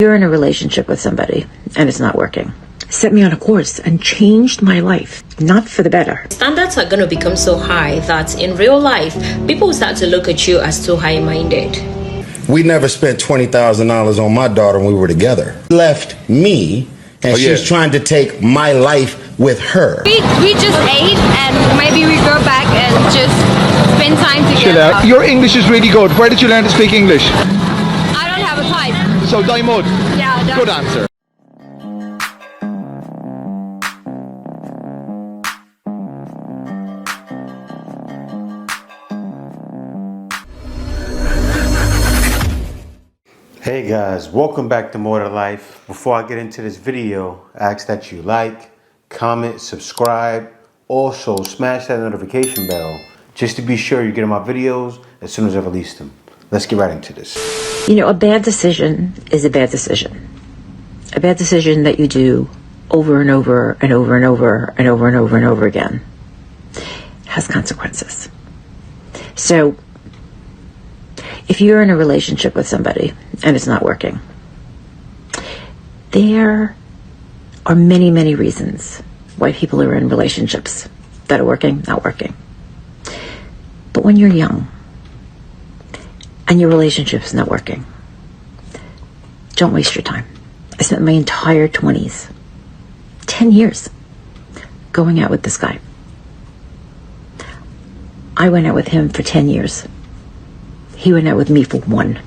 You're in a relationship with somebody and it's not working. Set me on a course and changed my life, not for the better. Standards are going to become so high that in real life, people will start to look at you as too high-minded. We never spent $20,000 on my daughter when we were together. Left me, and she's trying to take my life with her. We just ate, and maybe we go back and just spend time together. Your English is really good. Where did you learn to speak English? I don't have a type. So Daimod. Yeah. Good answer. Hey guys, welcome back to More to Life. Before I get into this video, I ask that you like, comment, subscribe. Also, smash that notification bell just to be sure you're getting my videos as soon as I release them. Let's get right into this. You know, a bad decision is a bad decision. A bad decision that you do over and over and over and over and over and over and over again has consequences. So, if you're in a relationship with somebody and it's not working, there are many, many reasons why people are in relationships that are working, not working. But when you're young and your relationship's not working, don't waste your time. I spent my entire 20s, 10 years, going out with this guy. I went out with him for 10 years. He went out with me for 1.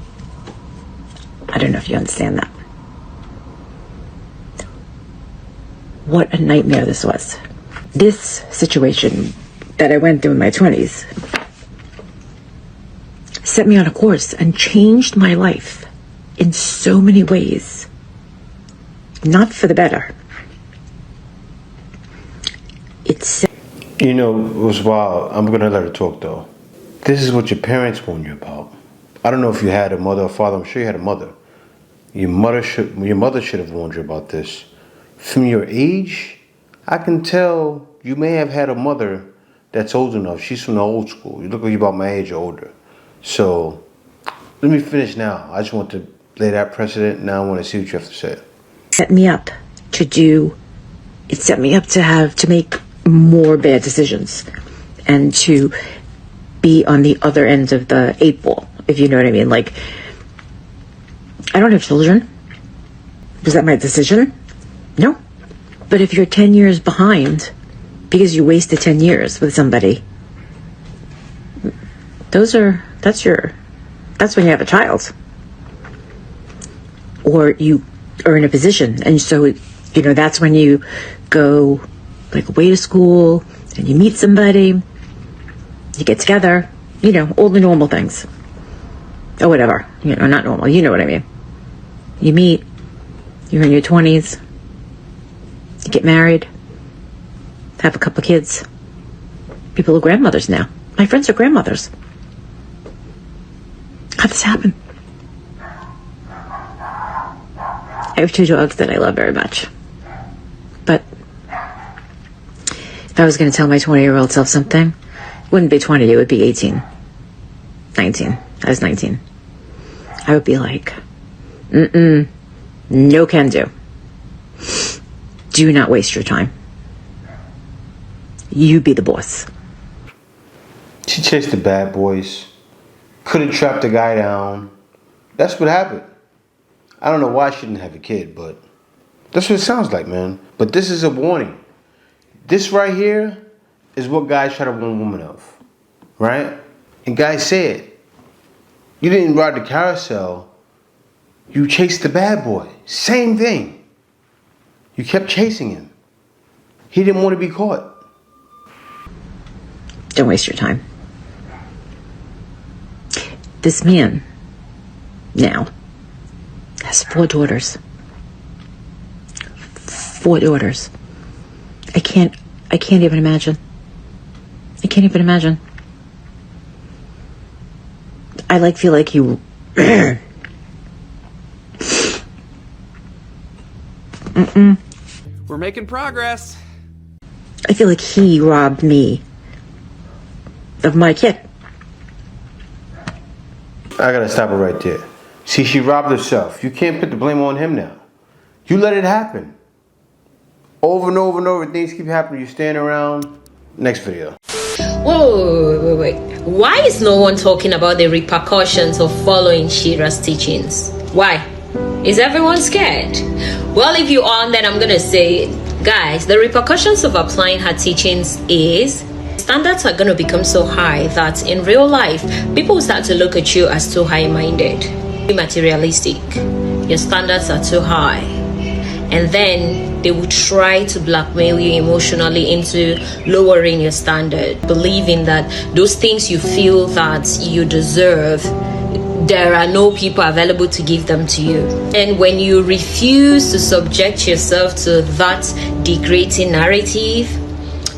I don't know if you understand that. What a nightmare this was. This situation that I went through in my 20s set me on a course and changed my life in so many ways. Not for the better. You know, it was wild. I'm going to let her talk though. This is what your parents warned you about. I don't know if you had a mother or father. I'm sure you had a mother. Your mother should have warned you about this. From your age, I can tell you may have had a mother that's old enough. She's from the old school. You look like you're about my age or older. So let me finish now. I just want to lay that precedent. Now I want to see what you have to say. It set me up to make more bad decisions and to be on the other end of the 8 ball, if you know what I mean. Like, I don't have children. Was that my decision? No. But if you're 10 years behind because you wasted 10 years with somebody, that's when you have a child. Or you are in a position, and so, you know, that's when you go, like, away to school, and you meet somebody, you get together, you know, all the normal things. Or whatever. You know, not normal. You know what I mean. You meet, you're in your 20s, you get married, have a couple kids. People are grandmothers now. My friends are grandmothers. How'd this happen? I have 2 dogs that I love very much. But if I was going to tell my 20-year-old self something, it wouldn't be 20, it would be 18. 19. I was 19. I would be like, no can do. Do not waste your time. You be the boss. She chased the bad boys. Could have trapped the guy down. That's what happened. I don't know why she didn't have a kid, but that's what it sounds like, man. But this is a warning. This right here is what guys try to warn women of, right? And guys said, you didn't ride the carousel, you chased the bad boy. Same thing. You kept chasing him. He didn't want to be caught. Don't waste your time. This man now has 4 daughters. 4 daughters. I can't even imagine. I can't even imagine. I feel like he We're making progress. I feel like he robbed me of my kid. I gotta stop it right there. See, she robbed herself. You can't put the blame on him now. You let it happen. Over and over and over, things keep happening. You stand around. Next video. Wait. Why is no one talking about the repercussions of following Shira's teachings? Why? Is everyone scared? Well, if you are, then I'm gonna say, guys, the repercussions of applying her teachings is standards are gonna become so high that in real life, people will start to look at you as too high-minded, materialistic. Your standards are too high. And then they will try to blackmail you emotionally into lowering your standard, believing that those things you feel that you deserve, there are no people available to give them to you. And when you refuse to subject yourself to that degrading narrative,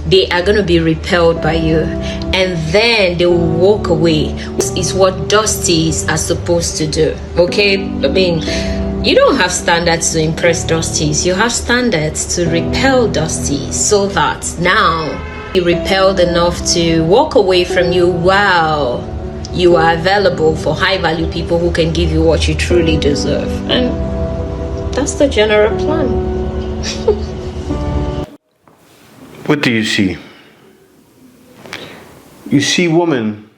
they are going to be repelled by you, and then they will walk away. It's what Dusties are supposed to do. Okay, I mean, you don't have standards to impress Dusties. You have standards to repel Dusties, so that now you're repelled enough to walk away from you. Wow, you are available for high value people who can give you what you truly deserve. And that's the general plan. What do you see? You see women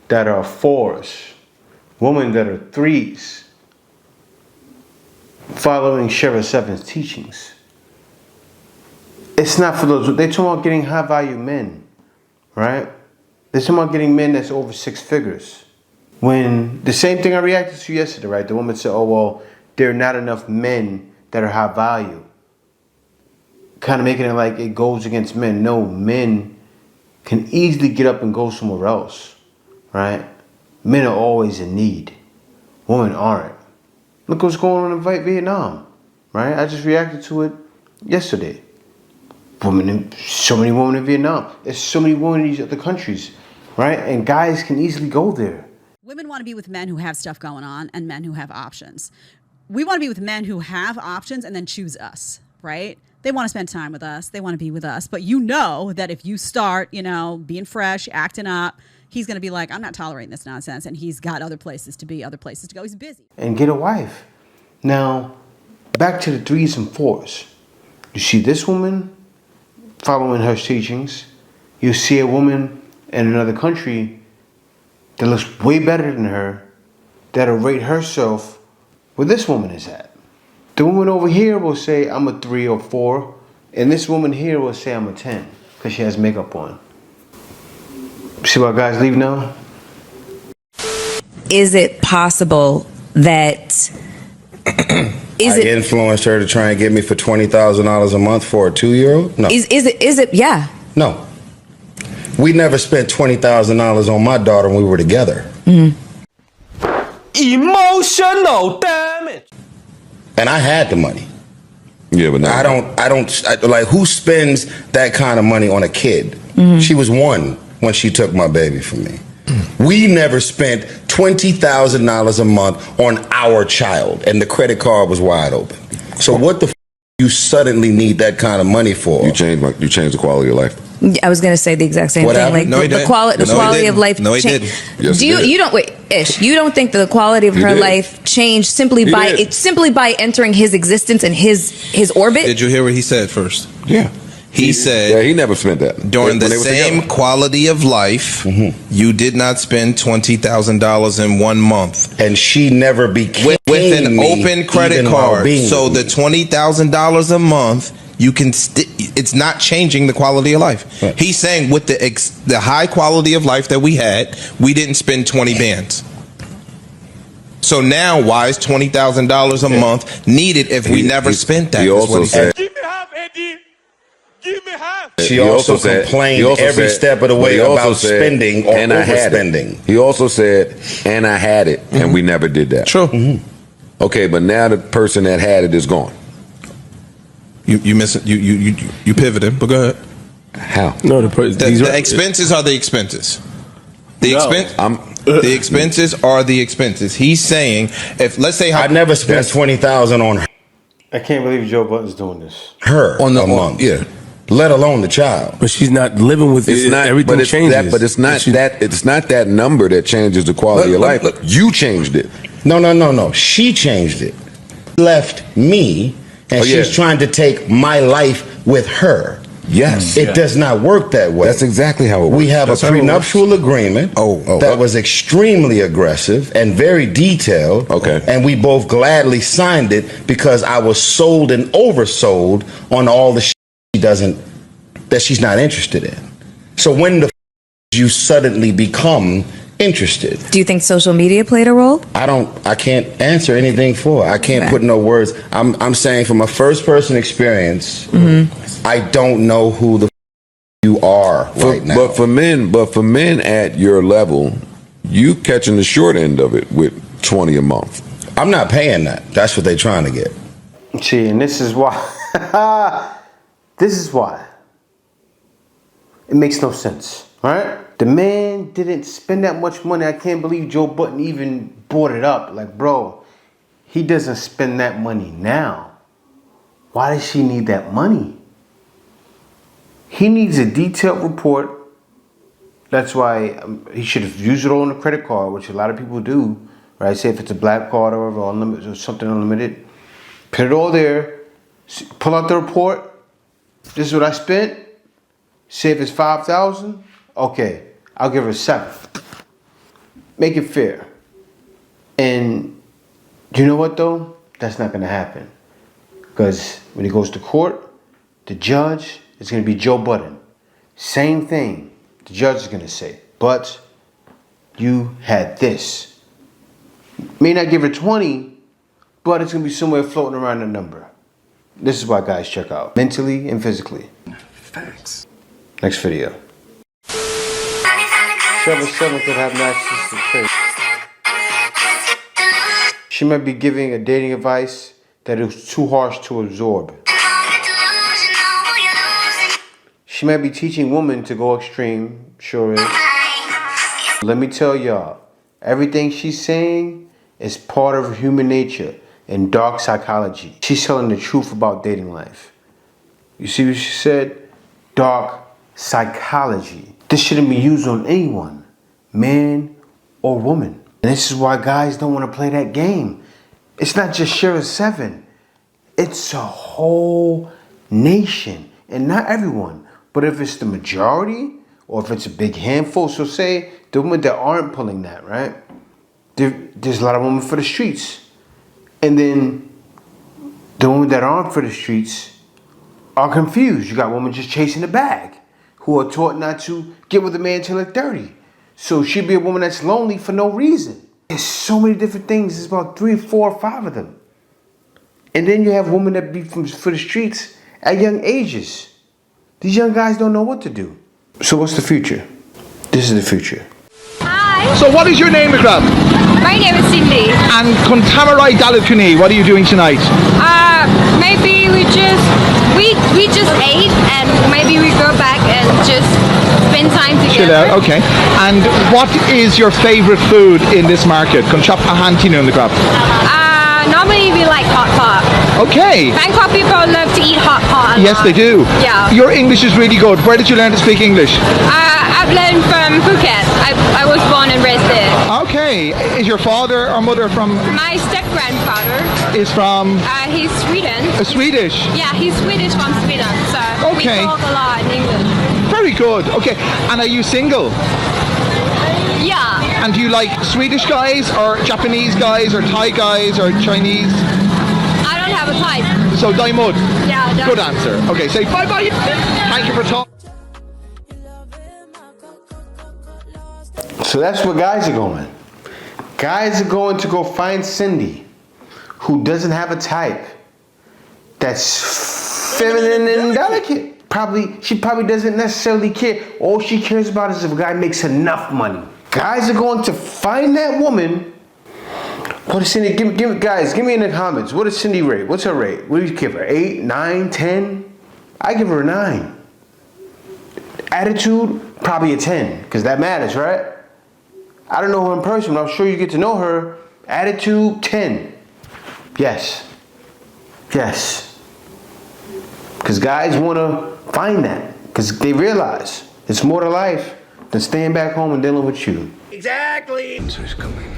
that are 4s, women that are 3s, following Shira 7's teachings. It's not for those. They're talking about getting high value men, right? They're talking about getting men that's over 6 figures. When the same thing I reacted to yesterday, right? The woman said, oh, well, there are not enough men that are high value. Kind of making it like it goes against men. No, men can easily get up and go somewhere else, right? Men are always in need. Women aren't. Look what's going on in Vietnam, right? I just reacted to it yesterday. So many women in Vietnam. There's so many women in these other countries, right? And guys can easily go there. Women want to be with men who have stuff going on and men who have options. We want to be with men who have options and then choose us, right? They want to spend time with us. They want to be with us. But you know that if you start, being fresh, acting up, he's going to be like, I'm not tolerating this nonsense. And he's got other places to be, other places to go. He's busy. And get a wife. Now, back to the 3s and 4s. You see this woman following her teachings. You see a woman in another country that looks way better than her, that'll rate herself where this woman is at. The woman over here will say, I'm a 3 or 4. And this woman here will say, I'm a 10 because she has makeup on. See why guys leave now? Is it possible that... I influenced her to try and get me for $20,000 a month for a 2-year-old? No. Is it, yeah. No. We never spent $20,000 on my daughter when we were together. Emotional damage. And I had the money. Yeah, but I don't like, who spends that kind of money on a kid? She was 1 when she took my baby from me. We never spent $20,000 a month on our child, and the credit card was wide open. So what the you suddenly need that kind of money for? You changed the quality of life. I was going to say the exact same What thing. happened? Like the quality of life. No, he didn't. Yes, he did. You don't wait, Ish. You don't think that the quality of her life changed simply by entering his existence and his orbit? Did you hear what he said first? Yeah. He said he never spent that. During the same quality of life, you did not spend $20,000 in 1 month. And she never became with an open credit card. So the $20,000 a month, you can it's not changing the quality of life. Right. He's saying with the high quality of life that we had, we didn't spend 20 bands. So now why is $20,000 a month needed if we never spent that? He also said, give me half, Eddie. Give me half. She also complained every step of the way about spending or overspending. He also said, and I had it, and we never did that. True. Okay, but now the person that had it is gone. You miss it. You pivoted, but go ahead. How? No, the expenses are the expenses. The expenses are the expenses. He's saying, if let's say I never spent $20,000 on her. I can't believe Joe Budden's doing this. Her on the month, yeah. Let alone the child. But she's not living with it. Everything changes. It's not that number that changes the quality of life. You changed it. No. She changed it. Left me, and she's trying to take my life with her. Yes. It does not work that way. That's exactly how it works. We have a prenuptial agreement that was extremely aggressive and very detailed. Okay. And we both gladly signed it because I was sold and oversold on all the that she's not interested in. So when the you suddenly become interested. Do you think social media played a role? I can't answer anything for her. I can't put no words. I'm saying from a first person experience, I don't know who the you are right now. But for men at your level, you catching the short end of it with 20 a month. I'm not paying that. That's what they're trying to get. See, and this is why. This is why. It makes no sense. All right? The man didn't spend that much money. I can't believe Joe Budden even brought it up. Like, bro, he doesn't spend that money now. Why does she need that money? He needs a detailed report. That's why he should have used it all on a credit card, which a lot of people do. Right? Say if it's a black card or unlimited or something unlimited, put it all there. Pull out the report. This is what I spent. Say if it's $5,000. Okay, I'll give her 7. Make it fair. And you know what though? That's not gonna happen. Because when he goes to court, the judge is gonna be Joe Budden. Same thing the judge is gonna say. But you had this. May not give her 20, but it's gonna be somewhere floating around the number. This is why guys check out. Mentally and physically. Facts. Next video. 7 could have narcissistic traits. She might be giving a dating advice that is too harsh to absorb. She might be teaching women to go extreme, sure is. Let me tell y'all, everything she's saying is part of human nature and dark psychology. She's telling the truth about dating life. You see what she said? Dark psychology. This shouldn't be used on anyone, man or woman. And this is why guys don't want to play that game. It's not just Shira 7. It's a whole nation. And not everyone. But if it's the majority, or if it's a big handful, so say the women that aren't pulling that, right? There's a lot of women for the streets. And then the women that aren't for the streets are confused. You got women just chasing the bag, who are taught not to get with a man till they're 30. So she'd be a woman that's lonely for no reason. There's so many different things. There's about 3, 4, 5 of them. And then you have women that be for the streets at young ages. These young guys don't know what to do. So what's the future? This is the future. Hi. So what is your name, McGrath? My name is Cindy. And Contamarai Dalakuni, what are you doing tonight? Maybe we just ate and maybe we go back and just spend time together. Chill out, okay. And what is your favourite food in this market? Conchap ahantino in the crab. Normally we like hot pot. Okay. Bangkok people love to eat hot pot. Yes, they do. Yeah. Your English is really good. Where did you learn to speak English? I've learned from Phuket. I was born and raised there. Okay. Is your father or mother from? My step-grandfather Is from? he's Sweden. Swedish? Yeah, he's Swedish from Sweden. So Okay. we talk a lot in English. Very good. Okay. And are you single? Yeah. And do you like Swedish guys or Japanese guys or Thai guys or Chinese? I don't have a type. So Daimod. Yeah. Good answer. Okay, say bye-bye. Thank you for talking. So that's where guys are going. Guys are going to go find Cindy, who doesn't have a type, that's feminine and delicate. She probably doesn't necessarily care. All she cares about is if a guy makes enough money. Guys are going to find that woman. What is Cindy? Guys, give me in the comments. What is Cindy rate? What's her rate? What do you give her? 8, 9, 10? I give her a 9. Attitude, probably a 10, because that matters, right? I don't know her in person, but I'm sure you get to know her. Attitude, 10. Yes. Yes. Because guys want to find that. Because they realize it's more to life than staying back home and dealing with you. Exactly. Answer's coming.